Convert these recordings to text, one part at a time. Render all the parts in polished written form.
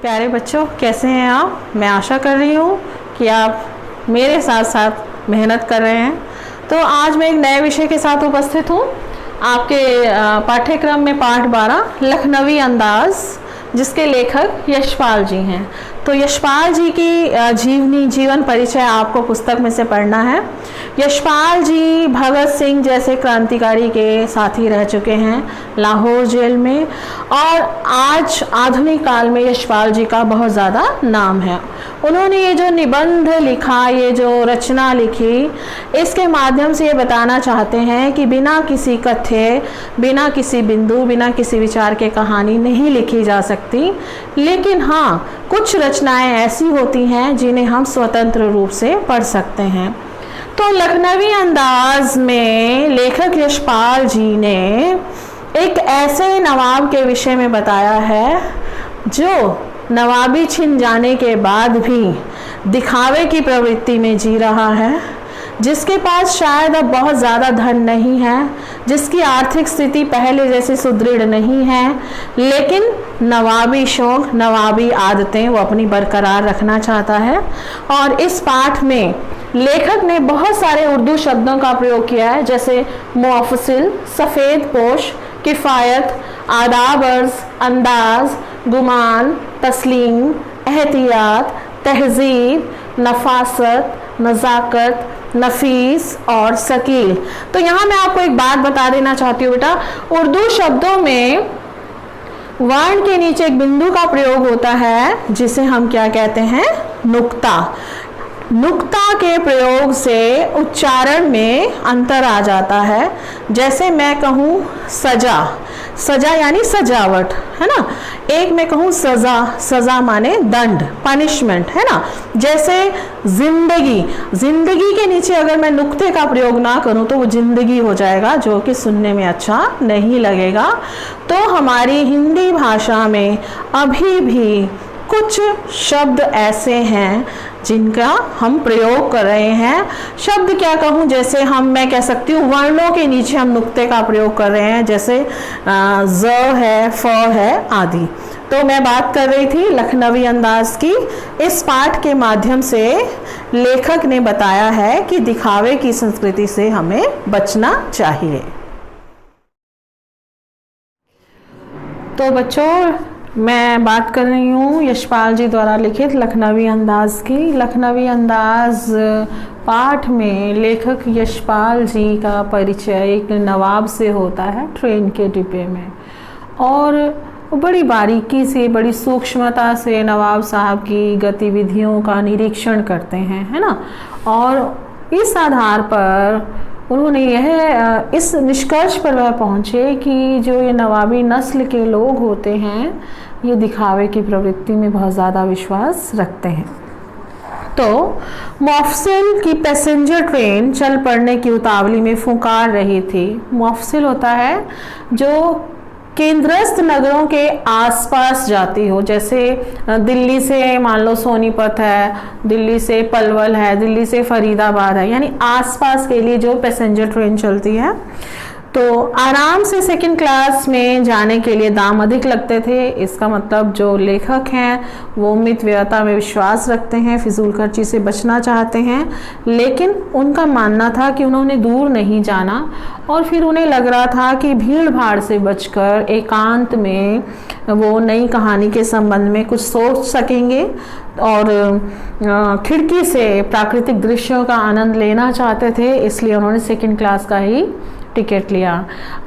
प्यारे बच्चों, कैसे हैं आप। मैं आशा कर रही हूँ कि आप मेरे साथ साथ मेहनत कर रहे हैं। तो आज मैं एक नए विषय के साथ उपस्थित हूँ आपके पाठ्यक्रम में पाठ 12 लखनवी अंदाज, जिसके लेखक यशपाल जी हैं। तो यशपाल जी की जीवन परिचय आपको पुस्तक में से पढ़ना है। यशपाल जी भगत सिंह जैसे क्रांतिकारी के साथी रह चुके हैं लाहौर जेल में, और आज आधुनिक काल में यशपाल जी का बहुत ज़्यादा नाम है। उन्होंने ये जो निबंध लिखा, ये जो रचना लिखी, इसके माध्यम से ये बताना चाहते हैं कि बिना किसी कथ्य, बिना किसी बिंदु, बिना किसी विचार के कहानी नहीं लिखी जा सकती। लेकिन हाँ, कुछ रचनाएं ऐसी होती हैं जिन्हें हम स्वतंत्र रूप से पढ़ सकते हैं। तो लखनवी अंदाज में लेखक यशपाल जी ने एक ऐसे नवाब के विषय में बताया है जो नवाबी छिन जाने के बाद भी दिखावे की प्रवृत्ति में जी रहा है, जिसके पास शायद अब बहुत ज़्यादा धन नहीं है, जिसकी आर्थिक स्थिति पहले जैसी सुदृढ़ नहीं है, लेकिन नवाबी शौक, नवाबी आदतें वो अपनी बरकरार रखना चाहता है। और इस पाठ में लेखक ने बहुत सारे उर्दू शब्दों का प्रयोग किया है, जैसे मुअफ़्फ़सिल, सफ़ेद पोश, किफ़ायत, आदाब अर्ज़, अंदाज, गुमान, तस्लीम, एहतियात, तहज़ीब, नफ़ासत, नज़ाकत, नफीस और सकील। तो यहाँ मैं आपको एक बात बता देना चाहती हूँ बेटा, उर्दू शब्दों में वर्ण के नीचे एक बिंदु का प्रयोग होता है जिसे हम क्या कहते हैं, नुक्ता। नुक्ता के प्रयोग से उच्चारण में अंतर आ जाता है। जैसे मैं कहूँ सजा, सजा यानी सजावट, है ना। एक मैं कहूँ सजा, सजा माने दंड, पनिशमेंट, है ना। जैसे जिंदगी, जिंदगी के नीचे अगर मैं नुक्ते का प्रयोग ना करूँ तो वो जिंदगी हो जाएगा, जो कि सुनने में अच्छा नहीं लगेगा। तो हमारी हिंदी भाषा में अभी भी कुछ शब्द ऐसे हैं जिनका हम प्रयोग कर रहे हैं। शब्द क्या कहूँ, जैसे मैं कह सकती हूँ वर्णों के नीचे हम नुक्ते का प्रयोग कर रहे हैं, जैसे ज है, फ है आदि। तो मैं बात कर रही थी लखनवी अंदाज की। इस पाठ के माध्यम से लेखक ने बताया है कि दिखावे की संस्कृति से हमें बचना चाहिए। तो बच्चों, मैं बात कर रही हूँ यशपाल जी द्वारा लिखित लखनवी अंदाज की। लखनवी अंदाज पाठ में लेखक यशपाल जी का परिचय एक नवाब से होता है ट्रेन के डिब्बे में, और बड़ी बारीकी से, बड़ी सूक्ष्मता से नवाब साहब की गतिविधियों का निरीक्षण करते हैं, है ना। और इस आधार पर उन्होंने इस निष्कर्ष पर वह पहुँचे कि जो ये नवाबी नस्ल के लोग होते हैं, ये दिखावे की प्रवृत्ति में बहुत ज़्यादा विश्वास रखते हैं। तो मुअफ़्फ़सिल की पैसेंजर ट्रेन चल पड़ने की उतावली में फुंकार रही थी। मुअफ़्फ़सिल होता है जो केंद्रस्थ नगरों के आसपास जाती हो, जैसे दिल्ली से मान लो सोनीपत है, दिल्ली से पलवल है, दिल्ली से फरीदाबाद है, यानी आसपास के लिए जो पैसेंजर ट्रेन चलती है। तो आराम से सेकंड क्लास में जाने के लिए दाम अधिक लगते थे। इसका मतलब जो लेखक हैं वो मित व्ययता में विश्वास रखते हैं, फिजूल खर्ची से बचना चाहते हैं। लेकिन उनका मानना था कि उन्होंने दूर नहीं जाना, और फिर उन्हें लग रहा था कि भीड़ भाड़ से बचकर एकांत में वो नई कहानी के संबंध में कुछ सोच सकेंगे, और खिड़की से प्राकृतिक दृश्यों का आनंद लेना चाहते थे। इसलिए उन्होंने सेकंड क्लास का ही टिकट लिया।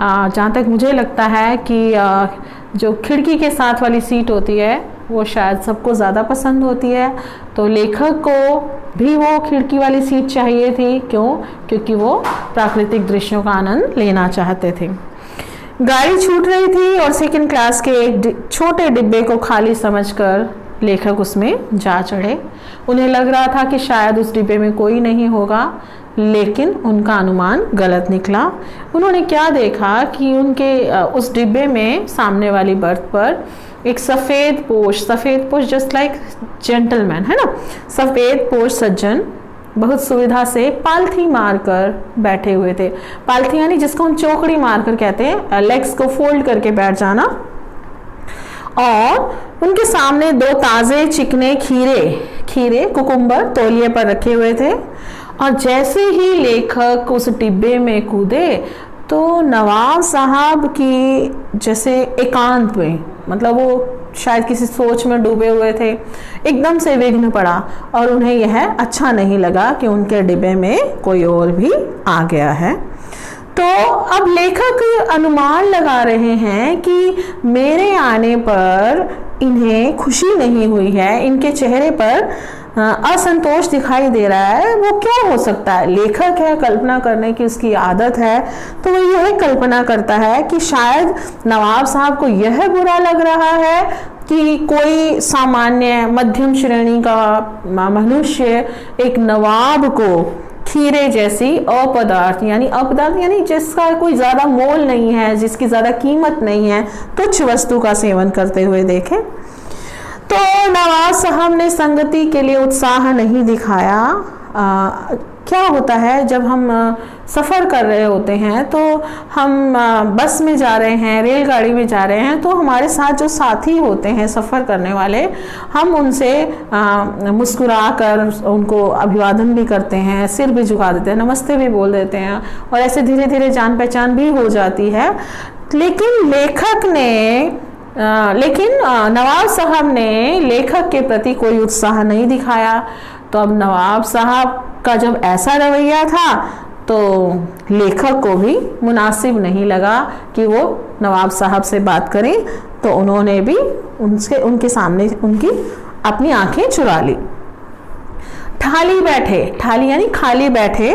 जहाँ तक मुझे लगता है कि जो खिड़की के साथ वाली सीट होती है वो शायद सबको ज़्यादा पसंद होती है, तो लेखक को भी वो खिड़की वाली सीट चाहिए थी। क्यों? क्योंकि वो प्राकृतिक दृश्यों का आनंद लेना चाहते थे। गाड़ी छूट रही थी और सेकंड क्लास के एक छोटे डिब्बे को खाली समझकर लेखक उसमें जा चढ़े। उन्हें लग रहा था कि शायद उस डिब्बे में कोई नहीं होगा, लेकिन उनका अनुमान गलत निकला। उन्होंने क्या देखा कि उनके उस डिब्बे में सामने वाली बर्थ पर एक सफ़ेद पोश जस्ट लाइक जेंटलमैन, है ना, सफ़ेद पोश सज्जन बहुत सुविधा से पालथी मारकर बैठे हुए थे। पालथी यानी जिसको हम चौकड़ी मारकर कहते हैं, लेग्स को फोल्ड करके बैठ जाना। और उनके सामने 2 ताज़े चिकने खीरे कुकुम्बर तौलिए पर रखे हुए थे और जैसे ही लेखक उस डिब्बे में कूदे तो नवाब साहब की जैसे एकांत में, मतलब वो शायद किसी सोच में डूबे हुए थे, एकदम से विघ्न पड़ा और उन्हें यह अच्छा नहीं लगा कि उनके डिब्बे में कोई और भी आ गया है। तो अब लेखक अनुमान लगा रहे हैं कि मेरे आने पर इन्हें खुशी नहीं हुई है, इनके चेहरे पर असंतोष दिखाई दे रहा है। वो क्या हो सकता है? लेखक है, कल्पना करने की उसकी आदत है, तो वो यह कल्पना करता है कि शायद नवाब साहब को यह बुरा लग रहा है कि कोई सामान्य मध्यम श्रेणी का मनुष्य एक नवाब को खीरे जैसी अपदार्थ यानी जिसका कोई ज़्यादा मोल नहीं है, जिसकी ज़्यादा कीमत नहीं है, तुच्छ वस्तु का सेवन करते हुए देखें। तो नवाब साहब ने संगति के लिए उत्साह नहीं दिखाया। क्या होता है जब हम सफ़र कर रहे होते हैं, तो हम बस में जा रहे हैं, रेलगाड़ी में जा रहे हैं, तो हमारे साथ जो साथी होते हैं सफ़र करने वाले, हम उनसे मुस्कुरा कर उनको अभिवादन भी करते हैं, सिर भी झुका देते हैं, नमस्ते भी बोल देते हैं और ऐसे धीरे धीरे जान पहचान भी हो जाती है। लेकिन नवाब साहब ने लेखक के प्रति कोई उत्साह नहीं दिखाया। तो अब नवाब साहब का जब ऐसा रवैया था तो लेखक को भी मुनासिब नहीं लगा कि वो नवाब साहब से बात करें, तो उन्होंने भी उनके सामने उनकी अपनी आंखें चुरा ली। ठाली यानी खाली बैठे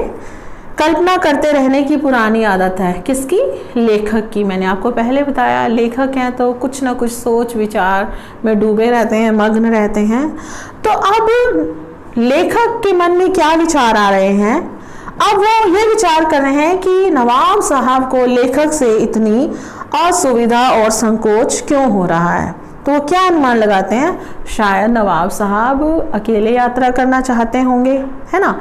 कल्पना करते रहने की पुरानी आदत है। किसकी? लेखक की। मैंने आपको पहले बताया लेखक हैं तो कुछ ना कुछ सोच विचार में डूबे रहते हैं, मग्न रहते हैं। तो अब लेखक के मन में क्या विचार आ रहे हैं? अब वो ये विचार कर रहे हैं कि नवाब साहब को लेखक से इतनी असुविधा और संकोच क्यों हो रहा है। तो वो क्या अनुमान लगाते हैं? शायद नवाब साहब अकेले यात्रा करना चाहते होंगे, है ना।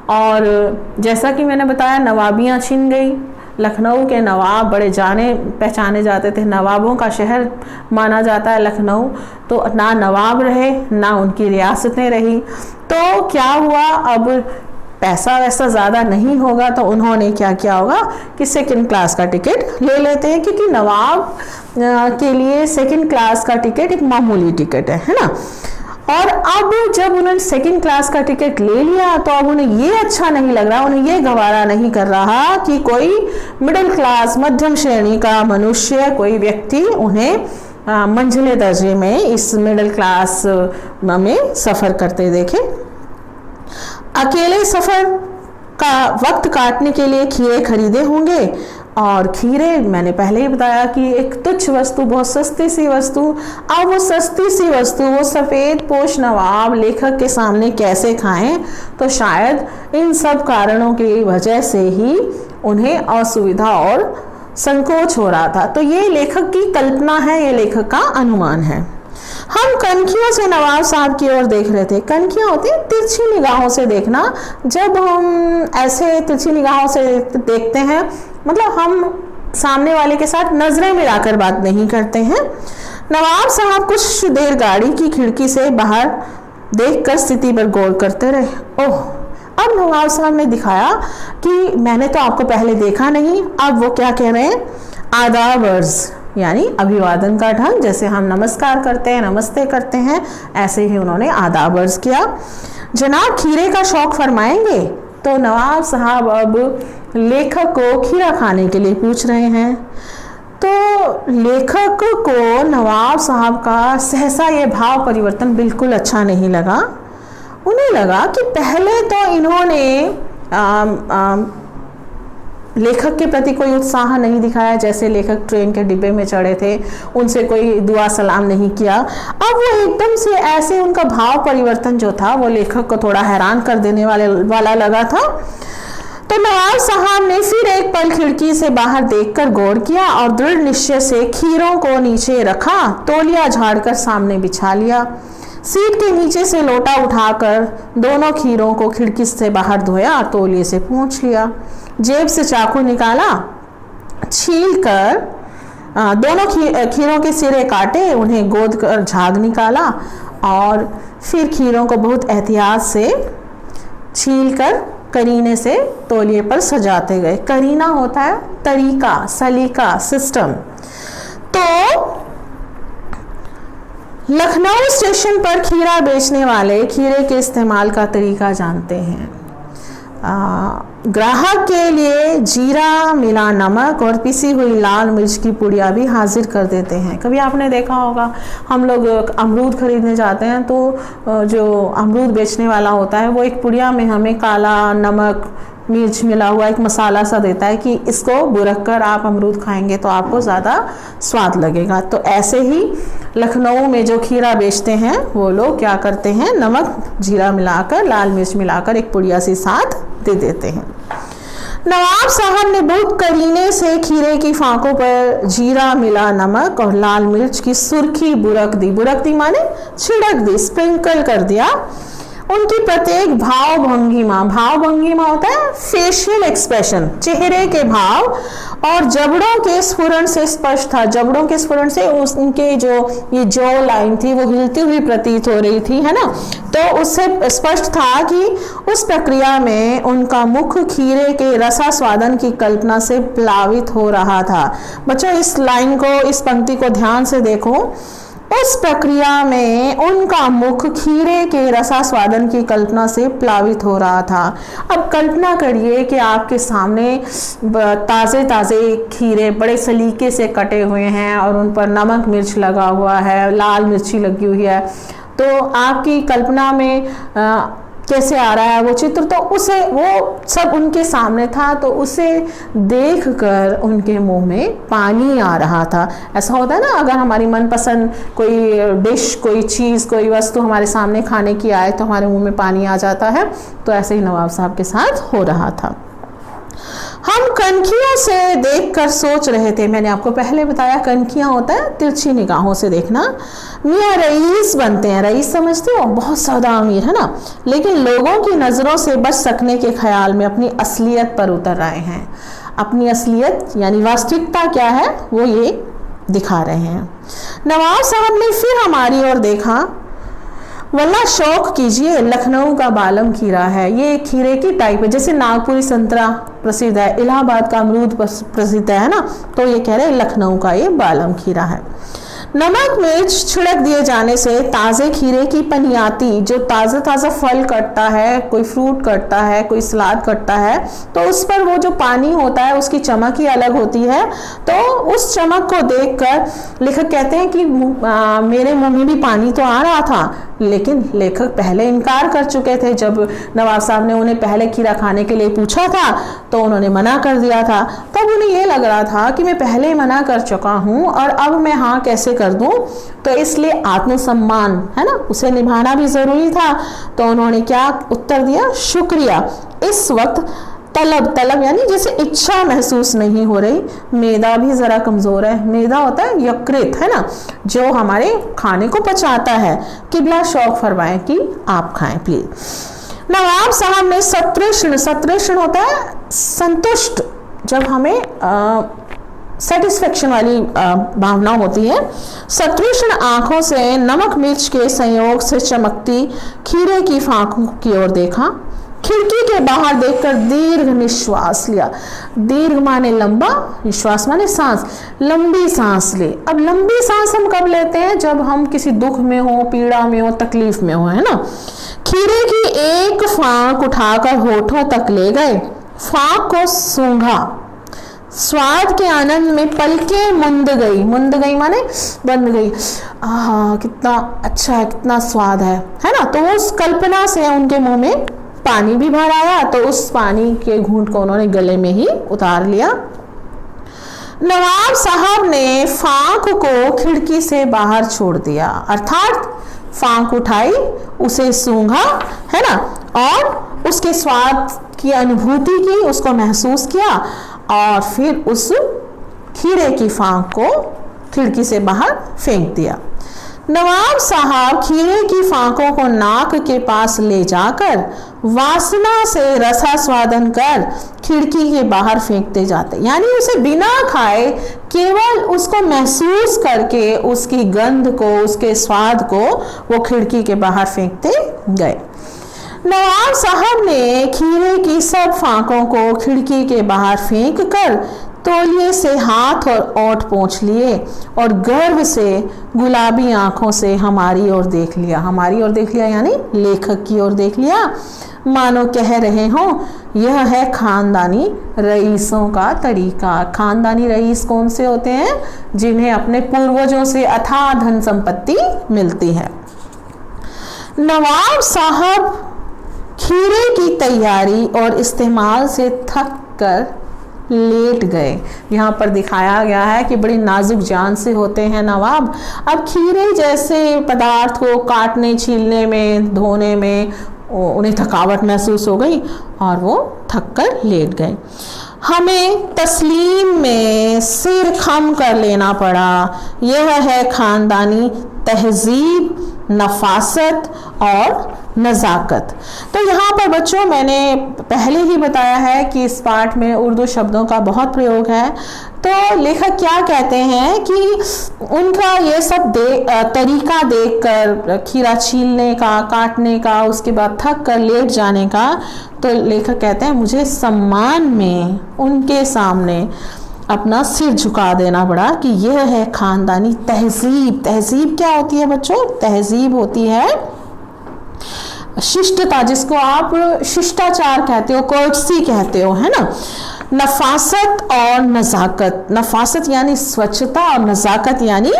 और जैसा कि मैंने बताया नवाबियाँ छिन गई। लखनऊ के नवाब बड़े जाने पहचाने जाते थे, नवाबों का शहर माना जाता है लखनऊ। तो ना नवाब रहे ना उनकी रियासतें रही। तो क्या हुआ, अब पैसा वैसा ज़्यादा नहीं होगा तो उन्होंने क्या किया होगा कि सेकंड क्लास का टिकट ले लेते हैं, क्योंकि नवाब के लिए सेकंड क्लास का टिकट एक मामूली टिकट है ना। और अब जब उन्होंने सेकंड क्लास का टिकट ले लिया तो अब उन्हें ये अच्छा नहीं लग रहा, उन्हें ये गवारा नहीं कर रहा कि कोई मिडिल क्लास मध्यम श्रेणी का मनुष्य, कोई व्यक्ति उन्हें मंझले दर्जे में इस मिडिल क्लास में सफ़र करते देखे। अकेले सफ़र का वक्त काटने के लिए खीरे खरीदे होंगे, और खीरे मैंने पहले ही बताया कि एक तुच्छ वस्तु, बहुत सस्ती सी वस्तु। अब वो सस्ती सी वस्तु वो सफ़ेद पोश नवाब लेखक के सामने कैसे खाएं? तो शायद इन सब कारणों की वजह से ही उन्हें असुविधा और संकोच हो रहा था। तो ये लेखक की कल्पना है, ये लेखक का अनुमान है। हम कनखियों से नवाब साहब की ओर देख रहे थे। कनखियाँ होती हैं तिरछी निगाहों से देखना। जब हम ऐसे तिरछी निगाहों से देखते हैं, मतलब हम सामने वाले के साथ नजरें मिलाकर बात नहीं करते हैं। नवाब साहब कुछ देर गाड़ी की खिड़की से बाहर देखकर स्थिति पर गौर करते रहे। ओह, अब नवाब साहब ने दिखाया कि मैंने तो आपको पहले देखा नहीं। अब वो क्या कह रहे हैं? आदाब अर्ज़ यानी अभिवादन का ढंग, जैसे हम नमस्कार करते हैं, नमस्ते करते हैं, ऐसे ही उन्होंने आदाब अर्ज़ किया। जनाब खीरे का शौक फरमाएंगे? तो नवाब साहब अब लेखक को खीरा खाने के लिए पूछ रहे हैं। तो लेखक को नवाब साहब का सहसा ये भाव परिवर्तन बिल्कुल अच्छा नहीं लगा। उन्हें लगा कि पहले तो इन्होंने लेखक के प्रति कोई उत्साह नहीं दिखाया, जैसे लेखक ट्रेन के डिब्बे में चढ़े थे, उनसे कोई दुआ सलाम नहीं किया। अब वो एकदम से ऐसे उनका भाव परिवर्तन जो था वो लेखक को थोड़ा हैरान कर देने वाला लगा था। तो नवाब साहब ने फिर एक पल खिड़की से बाहर देखकर गौर किया और दृढ़ निश्चय से खीरों को नीचे रखा, तौलिया झाड़कर सामने बिछा लिया। सीट के नीचे से लोटा उठाकर दोनों खीरों को खिड़की से बाहर धोया, तौलिए से पोंछ लिया। जेब से चाकू निकाला, छील कर दोनों खीरों के सिरे काटे, उन्हें गोद कर झाग निकाला और फिर खीरों को बहुत एहतियात से छीलकर करीने से तौलिए पर सजाते गए। करीना होता है तरीका, सलीका, सिस्टम। तो लखनऊ स्टेशन पर खीरा बेचने वाले खीरे के इस्तेमाल का तरीका जानते हैं। ग्राहक के लिए जीरा मिला नमक और पिसी हुई लाल मिर्च की पुड़िया भी हाजिर कर देते हैं। कभी आपने देखा होगा, हम लोग अमरूद खरीदने जाते हैं तो जो अमरूद बेचने वाला होता है वो एक पुड़िया में हमें काला नमक मिर्च मिला हुआ एक मसाला सा देता है कि इसको बुरक कर आप अमरूद खाएंगे तो आपको ज़्यादा स्वाद लगेगा। तो ऐसे ही लखनऊ में जो खीरा बेचते हैं वो लोग क्या करते हैं, नमक जीरा मिलाकर लाल मिर्च मिलाकर एक पुड़िया सी साथ दे देते हैं। नवाब साहब ने बहुत करीने से खीरे की फांकों पर जीरा मिला नमक और लाल मिर्च की सुर्खी बुरक दी। बुरक दी माने छिड़क दी, स्प्रिंकल कर दिया। उनकी प्रत्येक भाव भंगिमा होता है फेशियल एक्सप्रेशन, चेहरे के भाव और जबड़ों के स्फुरण से स्पष्ट था। जबड़ों के स्फुरण से उनके जो ये जॉ लाइन थी वो हिलती हुई प्रतीत हो रही थी, है ना। तो उससे स्पष्ट था कि उस प्रक्रिया में उनका मुख खीरे के रसास्वादन की कल्पना से प्लावित हो रहा था। बच्चों इस लाइन को, इस पंक्ति को ध्यान से देखो। उस प्रक्रिया में उनका मुख खीरे के रसास्वादन की कल्पना से प्लावित हो रहा था। अब कल्पना करिए कि आपके सामने ताज़े ताज़े खीरे बड़े सलीके से कटे हुए हैं और उन पर नमक मिर्च लगा हुआ है, लाल मिर्ची लगी हुई है। तो आपकी कल्पना में कैसे आ रहा है वो चित्र, तो उसे वो सब उनके सामने था, तो उसे देखकर उनके मुंह में पानी आ रहा था। ऐसा होता है ना, अगर हमारी मनपसंद कोई डिश, कोई चीज़, कोई वस्तु हमारे सामने खाने की आए तो हमारे मुंह में पानी आ जाता है। तो ऐसे ही नवाब साहब के साथ हो रहा था। हम कनखियों से देखकर सोच रहे थे, मैंने आपको पहले बताया कनखियां होता है तिरछी निगाहों से देखना। मियाँ रईस बनते हैं, रईस समझते हो, बहुत ज़्यादा अमीर है ना, लेकिन लोगों की नज़रों से बच सकने के ख्याल में अपनी असलियत पर उतर आए हैं। अपनी असलियत यानी वास्तविकता क्या है वो ये दिखा रहे हैं। नवाब साहब ने फिर हमारी ओर देखा। वल्ला शौक कीजिए, लखनऊ का बालम खीरा है। ये खीरे की टाइप है, जैसे नागपुरी संतरा प्रसिद्ध है, इलाहाबाद का अमरूद प्रसिद्ध है ना, तो ये कह रहे हैं लखनऊ का ये बालम खीरा है। नमक मिर्च छिड़क दिए जाने से ताज़े खीरे की पनियाती, जो ताज़ा ताज़ा फल कटता है, कोई फ्रूट कटता है, कोई सलाद कटता है, तो उस पर वो जो पानी होता है उसकी चमक ही अलग होती है। तो उस चमक को देखकर लेखक कहते हैं कि मेरे मुंह में भी पानी तो आ रहा था, लेकिन लेखक पहले इनकार कर चुके थे। जब नवाब साहब ने उन्हें पहले खीरा खाने के लिए पूछा था तो उन्होंने मना कर दिया था। तब उन्हें ये लग रहा था कि मैं पहले ही मना कर चुका हूँ और अब मैं हाँ कैसे कर दूं, तो इसलिए आत्मसम्मान है ना, उसे निभाना भी जरूरी था। तो उन्होंने क्या उत्तर दिया, शुक्रिया, इस वक्त तलब यानी जैसे इच्छा महसूस नहीं हो रही। मैदा भी जरा कमजोर है। मैदा होता है यकृत, है ना, जो हमारे खाने को पचाता है। किबला शौक फरमाएं कि आप खाएं प्लीज। नवाब साहब ने सतृष्ण होता है संतुष्ट, जब हमें सेटिस्फेक्शन वाली भावना होती है। सतृष्ण आंखों से नमक मिर्च के संयोग से चमकती खीरे की फांकों की ओर देखा। खिड़की के बाहर देखकर दीर्घ निश्वास लिया। दीर्घ माने लंबा, निश्वास माने सांस, लंबी सांस ली। अब लंबी सांस हम कब लेते हैं, जब हम किसी दुख में हो, पीड़ा में हो, तकलीफ में हो, है ना। खीरे की एक फांक उठाकर होठों तक ले गए, फांक को सूंघा, स्वाद के आनंद में पलकें मुंद गई माने बंद गई। कितना अच्छा है, कितना स्वाद है ना। तो उस कल्पना से उनके मुंह में पानी भी भर आया, तो उस पानी के घूंट को उन्होंने गले में ही उतार लिया। नवाब साहब ने फांक को खिड़की से बाहर छोड़ दिया, अर्थात फांक उठाई, उसे सूंघा, है ना, और उसके स्वाद की अनुभूति की, उसको महसूस किया और फिर उस खीरे की फांक को खिड़की से बाहर फेंक दिया। नवाब साहब खीरे की फांकों को नाक के पास ले जाकर वासना से रसास्वादन कर खिड़की के बाहर फेंकते जाते, यानी उसे बिना खाए केवल उसको महसूस करके उसकी गंध को, उसके स्वाद को वो खिड़की के बाहर फेंकते गए। नवाब साहब ने खीरे की सब फांकों को खिड़की के बाहर फेंक कर तौलिए से हाथ और ओंठ पोंछ लिए और गर्व से गुलाबी आंखों से हमारी ओर देख लिया। हमारी ओर देख लिया यानी लेखक की ओर देख लिया, मानो कह रहे हों यह है खानदानी रईसों का तरीका। खानदानी रईस कौन से होते हैं? जिन्हें अपने पूर्वजों से अथाह धन संपत्ति मिलती है। नवाब साहब खीरे की तैयारी और इस्तेमाल से थक कर लेट गए। यहाँ पर दिखाया गया है कि बड़ी नाजुक जान से होते हैं नवाब। अब खीरे जैसे पदार्थ को काटने, छीलने में, धोने में उन्हें थकावट महसूस हो गई और वो थक कर लेट गए। हमें तस्लीम में सिर खम कर लेना पड़ा। यह है खानदानी तहजीब, नफासत और नज़ाकत। तो यहाँ पर बच्चों मैंने पहले ही बताया है कि इस पाठ में उर्दू शब्दों का बहुत प्रयोग है। तो लेखक क्या कहते हैं कि उनका ये सब तरीका देखकर, खीरा छीलने का, काटने का, उसके बाद थक कर लेट जाने का, तो लेखक कहते हैं मुझे सम्मान में उनके सामने अपना सिर झुका देना पड़ा कि यह है खानदानी तहजीब। तहजीब क्या होती है बच्चों? तहजीब होती है शिष्टता, जिसको आप शिष्टाचार कहते हो, कोर्टसी कहते हो, है ना। नफासत और नज़ाकत, नफासत यानी स्वच्छता और नज़ाकत यानी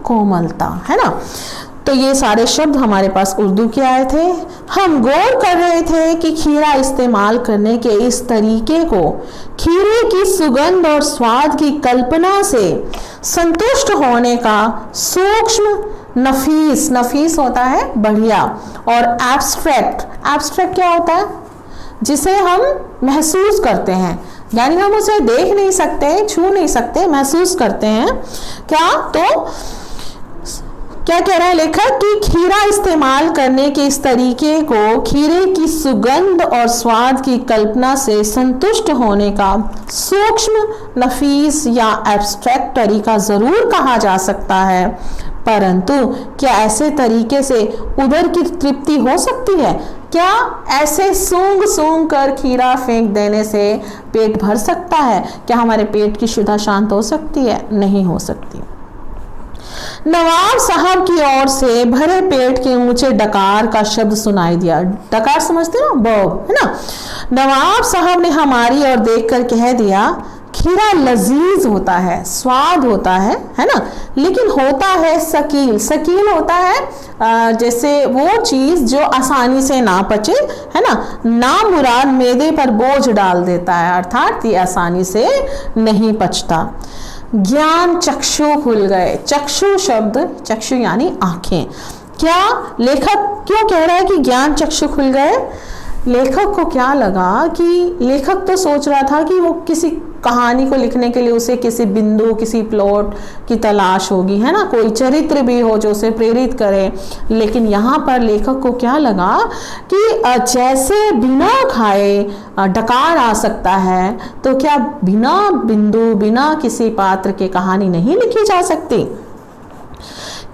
कोमलता, है ना। तो ये सारे शब्द हमारे पास उर्दू के आए थे। हम गौर कर रहे थे कि खीरा इस्तेमाल करने के इस तरीके को खीरे की सुगंध और स्वाद की कल्पना से संतुष्ट होने का सूक्ष्म, नफीस, नफीस होता है बढ़िया, और एब्स्ट्रैक्ट, एब्स्ट्रैक्ट क्या होता है? जिसे हम महसूस करते हैं, यानी हम उसे देख नहीं सकते, छू नहीं सकते, महसूस करते हैं। क्या? तो क्या कह रहा है लेखक कि खीरा इस्तेमाल करने के इस तरीके को खीरे की सुगंध और स्वाद की कल्पना से संतुष्ट होने का सूक्ष्म, नफीस या एब्स्ट्रैक्ट तरीका जरूर कहा जा सकता है, परंतु क्या ऐसे तरीके से उदर की तृप्ति हो सकती है? क्या ऐसे सूंघ सूंघ कर खीरा फेंक देने से पेट भर सकता है? क्या हमारे पेट की क्षुधा शांत हो सकती है? नहीं हो सकती। नवाब साहब की ओर से भरे पेट के ऊंचे डकार का शब्द सुनाई दिया। डकार समझते हो? बॉब, है ना। नवाब साहब ने हमारी ओर देखकर कह दिया खीरा लजीज होता है, स्वाद होता है ना, लेकिन होता है सकील। सकील होता है जैसे वो चीज जो आसानी से ना पचे, है ना, नामुराद मैदे पर बोझ डाल देता है, अर्थात ये आसानी से नहीं पचता। ज्ञान चक्षु खुल गए। चक्षु शब्द, चक्षु यानी आंखें। क्या लेखक क्यों कह रहा है कि ज्ञान चक्षु खुल गए? लेखक को क्या लगा कि लेखक तो सोच रहा था कि वो किसी कहानी को लिखने के लिए उसे किसी बिंदु, किसी प्लॉट की तलाश होगी, है ना, कोई चरित्र भी हो जो उसे प्रेरित करे। लेकिन यहाँ पर लेखक को क्या लगा कि जैसे बिना खाए डकार आ सकता है, तो क्या बिना बिंदु, बिना किसी पात्र के कहानी नहीं लिखी जा सकती?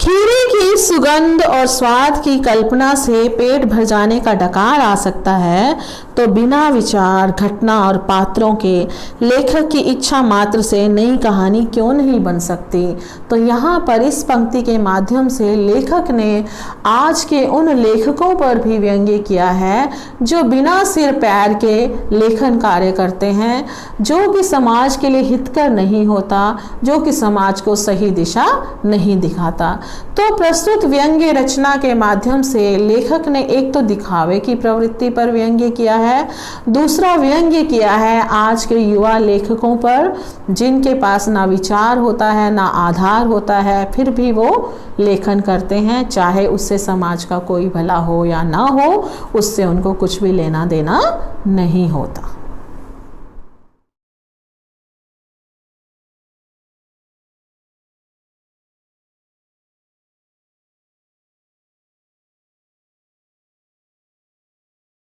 खीरे की सुगंध और स्वाद की कल्पना से पेट भर जाने का डकार आ सकता है, तो बिना विचार, घटना और पात्रों के लेखक की इच्छा मात्र से नई कहानी क्यों नहीं बन सकती? तो यहाँ पर इस पंक्ति के माध्यम से लेखक ने आज के उन लेखकों पर भी व्यंग्य किया है जो बिना सिर पैर के लेखन कार्य करते हैं, जो कि समाज के लिए हितकर नहीं होता, जो कि समाज को सही दिशा नहीं दिखाता। तो प्रस्तुत व्यंग्य रचना के माध्यम से लेखक ने एक तो दिखावे की प्रवृत्ति पर व्यंग्य किया है, दूसरा व्यंग्य किया है आज के युवा लेखकों पर, जिनके पास ना विचार होता है, ना आधार होता है, फिर भी वो लेखन करते हैं, चाहे उससे समाज का कोई भला हो या ना हो, उससे उनको कुछ भी लेना देना नहीं होता।